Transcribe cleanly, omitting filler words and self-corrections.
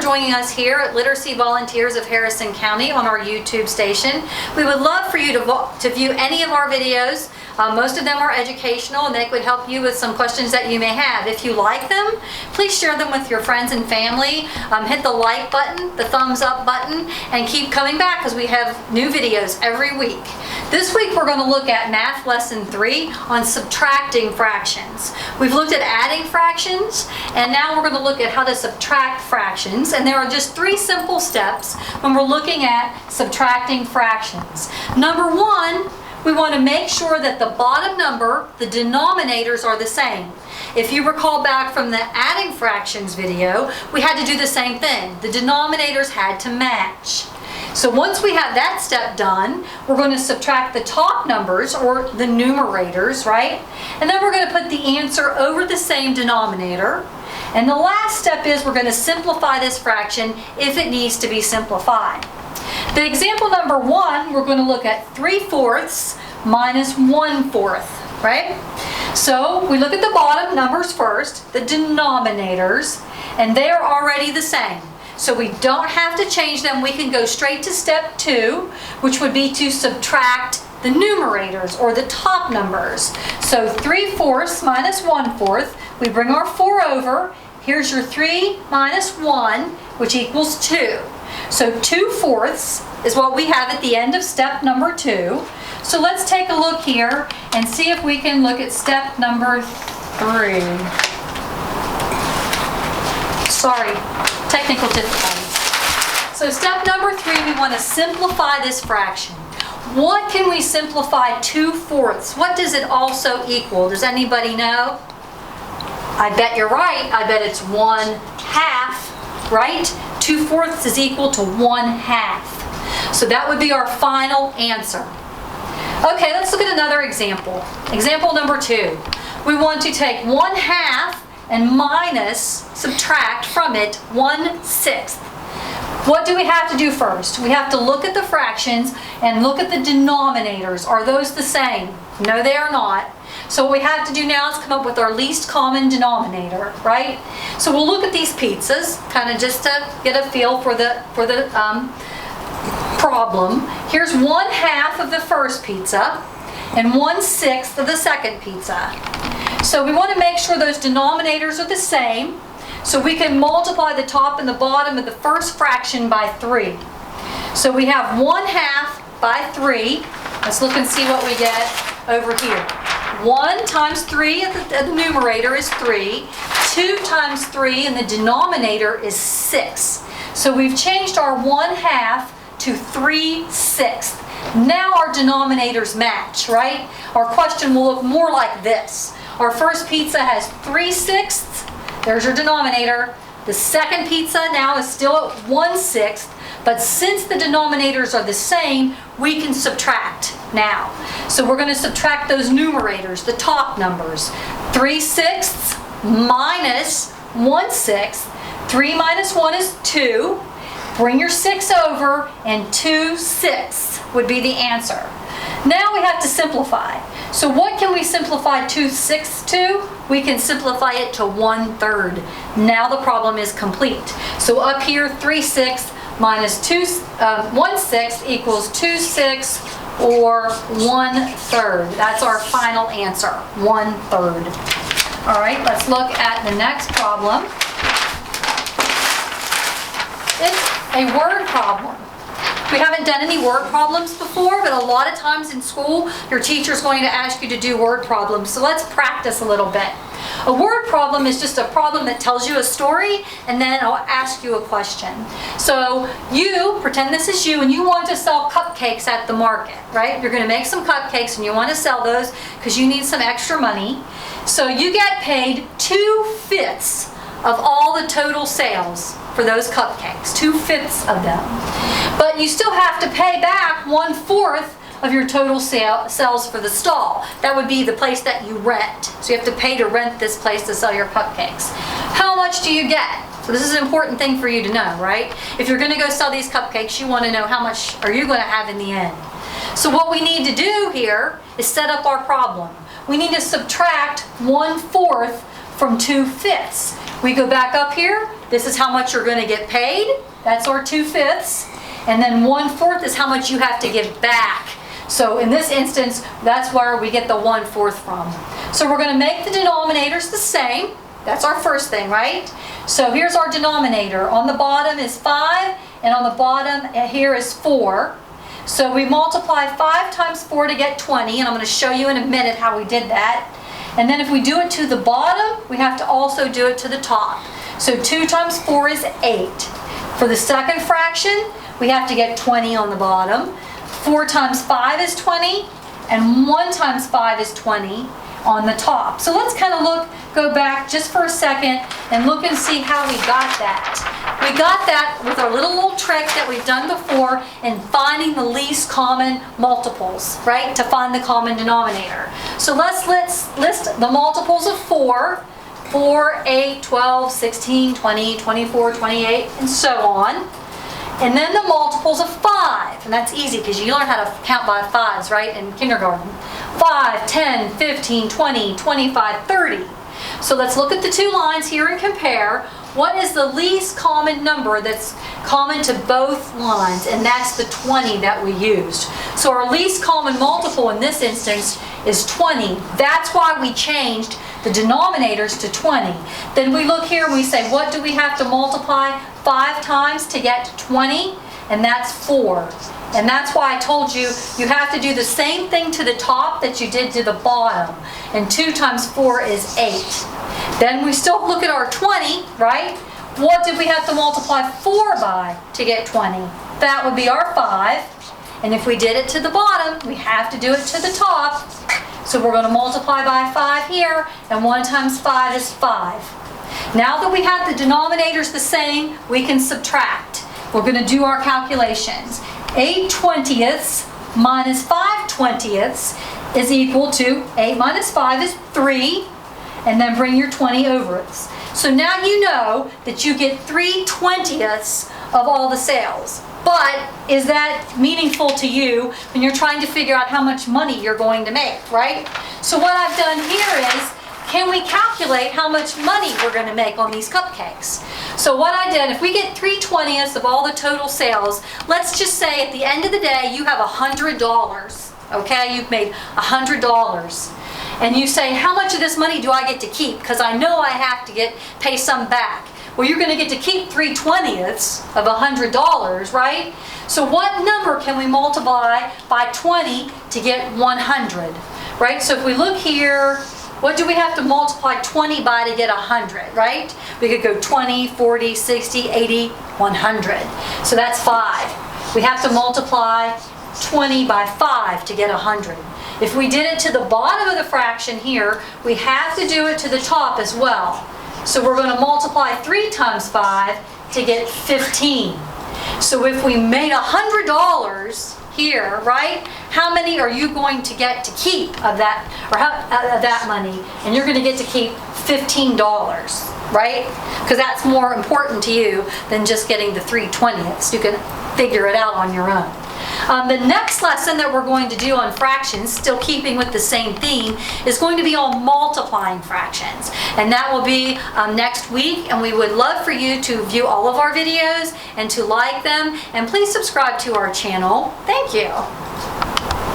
joining us here at Literacy Volunteers of Harrison County on our YouTube station. We would love for you to view any of our videos. Most of them are educational and they could help you with some questions that you may have. If you like them, please share them with your friends and family. Hit the like button, the thumbs up button, and keep coming back because we have new videos every week. This week we're going to look at Math Lesson 3 on subtracting fractions. We've looked at adding fractions, and now we're going to look at how to subtract fractions. And there are just 3 simple steps when we're looking at subtracting fractions. Number 1, we want to make sure that the bottom number, the denominators, are the same. If you recall back from the adding fractions video, we had to do the same thing. The denominators had to match. So once we have that step done, we're going to subtract the top numbers, or the numerators, right? And then we're going to put the answer over the same denominator. And the last step is we're going to simplify this fraction if it needs to be simplified. The example number 1, we're going to look at 3/4 minus 1/4, right? So we look at the bottom numbers first, the denominators, and they are already the same. So we don't have to change them. We can go straight to step 2, which would be to subtract the numerators, or the top numbers. So 3/4 minus 1/4, we bring our 4 over. Here's your 3 minus 1, which equals 2. So 2/4 is what we have at the end of step number 2. So let's take a look here and see if we can look at step number 3. Sorry, technical difficulties. So step number 3, we want to simplify this fraction. What can we simplify 2/4? What does it also equal? Does anybody know? I bet you're right. I bet it's 1/2, right? 2/4 is equal to 1/2. So that would be our final answer. Okay, let's look at another example. Example number 2. We want to take 1/2 and subtract from it 1/6. What do we have to do first? We have to look at the fractions and look at the denominators. Are those the same? No, they are not. So what we have to do now is come up with our least common denominator, right? So we'll look at these pizzas, kind of just to get a feel for the problem. Here's 1/2 of the first pizza and 1/6 of the second pizza. So we want to make sure those denominators are the same. So we can multiply the top and the bottom of the first fraction by 3. So we have 1/2 by 3. Let's look and see what we get over here. 1 times 3 at the numerator is 3. 2 times 3 in the denominator is 6. So we've changed our 1/2 to 3/6. Now our denominators match, right? Our question will look more like this. Our first pizza has 3/6. There's your denominator. The second pizza now is still at 1/6, but since the denominators are the same, we can subtract now. So we're going to subtract those numerators, the top numbers. 3/6 minus 1/6. 3 minus 1 is 2. Bring your 6 over, and 2/6 would be the answer. Now we have to simplify. So what can we simplify 2/6 to? We can simplify it to 1/3. Now the problem is complete. So up here, 3/6 minus 1/6 equals 2/6, or 1/3. That's our final answer, 1/3. All right, let's look at the next problem. It's a word problem. We haven't done any word problems before, but a lot of times in school, your teacher's going to ask you to do word problems. So let's practice a little bit. A word problem is just a problem that tells you a story, and then I'll ask you a question. So you, pretend this is you, and you want to sell cupcakes at the market, right? You're going to make some cupcakes, and you want to sell those because you need some extra money. So you get paid 2/5 of all the total sales for those cupcakes, 2/5 of them. But you still have to pay back 1/4 of your total sales for the stall. That would be the place that you rent. So you have to pay to rent this place to sell your cupcakes. How much do you get? So this is an important thing for you to know, right? If you're going to go sell these cupcakes, you want to know how much are you going to have in the end. So what we need to do here is set up our problem. We need to subtract 1/4 from 2/5. We go back up here. This is how much you're going to get paid. That's our 2/5. And then 1/4 is how much you have to give back. So in this instance, that's where we get the 1/4 from. So we're going to make the denominators the same. That's our first thing, right? So here's our denominator. On the bottom is 5, and on the bottom here is 4. So we multiply 5 times 4 to get 20, and I'm going to show you in a minute how we did that. And then if we do it to the bottom, we have to also do it to the top. So 2 times 4 is 8. For the second fraction, we have to get 20 on the bottom. 4 times 5 is 20, and 1 times 5 is 20 on the top. So let's kind of go back just for a second and look and see how we got that. We got that with our little trick that we've done before in finding the least common multiples, right? To find the common denominator. So let's list the multiples of 4. 4, 8, 12, 16, 20, 24, 28, and so on. And then the multiples of 5, and that's easy because you learn how to count by 5s, right, in kindergarten. 5, 10, 15, 20, 25, 30. So let's look at the two lines here and compare. What is the least common number that's common to both lines? And that's the 20 that we used. So our least common multiple in this instance is 20. That's why we changed the denominators to 20. Then we look here and we say, what do we have to multiply 5 times to get to 20? And that's 4. And that's why I told you, you have to do the same thing to the top that you did to the bottom. And 2 times 4 is 8. Then we still look at our 20, right? What did we have to multiply 4 by to get 20? That would be our 5. And if we did it to the bottom, we have to do it to the top. So we're going to multiply by 5 here, and 1 times 5 is 5. Now that we have the denominators the same, we can subtract. We're going to do our calculations. 8/20 minus 5/20 is equal to 8 minus 5 is 3, and then bring your 20 over it. So now you know that you get 3/20 of all the sales. But is that meaningful to you when you're trying to figure out how much money you're going to make, right? So what I've done here is, can we calculate how much money we're going to make on these cupcakes? So what I did, if we get 3/20 of all the total sales, let's just say at the end of the day you have $100, okay? You've made $100. And you say, how much of this money do I get to keep? Because I know I have to pay some back. Well, you're going to get to keep 3/20 of $100, right? So what number can we multiply by 20 to get 100, right? So if we look here, what do we have to multiply 20 by to get 100, right? We could go 20, 40, 60, 80, 100. So that's 5. We have to multiply 20 by 5 to get 100. If we did it to the bottom of the fraction here, we have to do it to the top as well. So we're going to multiply 3 times 5 to get 15. So if we made $100 here, right? How many are you going to get to keep of that, or of that money? And you're going to get to keep $15, right? Because that's more important to you than just getting the 3/20. You can figure it out on your own. The next lesson that we're going to do on fractions, still keeping with the same theme, is going to be on multiplying fractions. And that will be next week, and we would love for you to view all of our videos and to like them. And please subscribe to our channel. Thank you.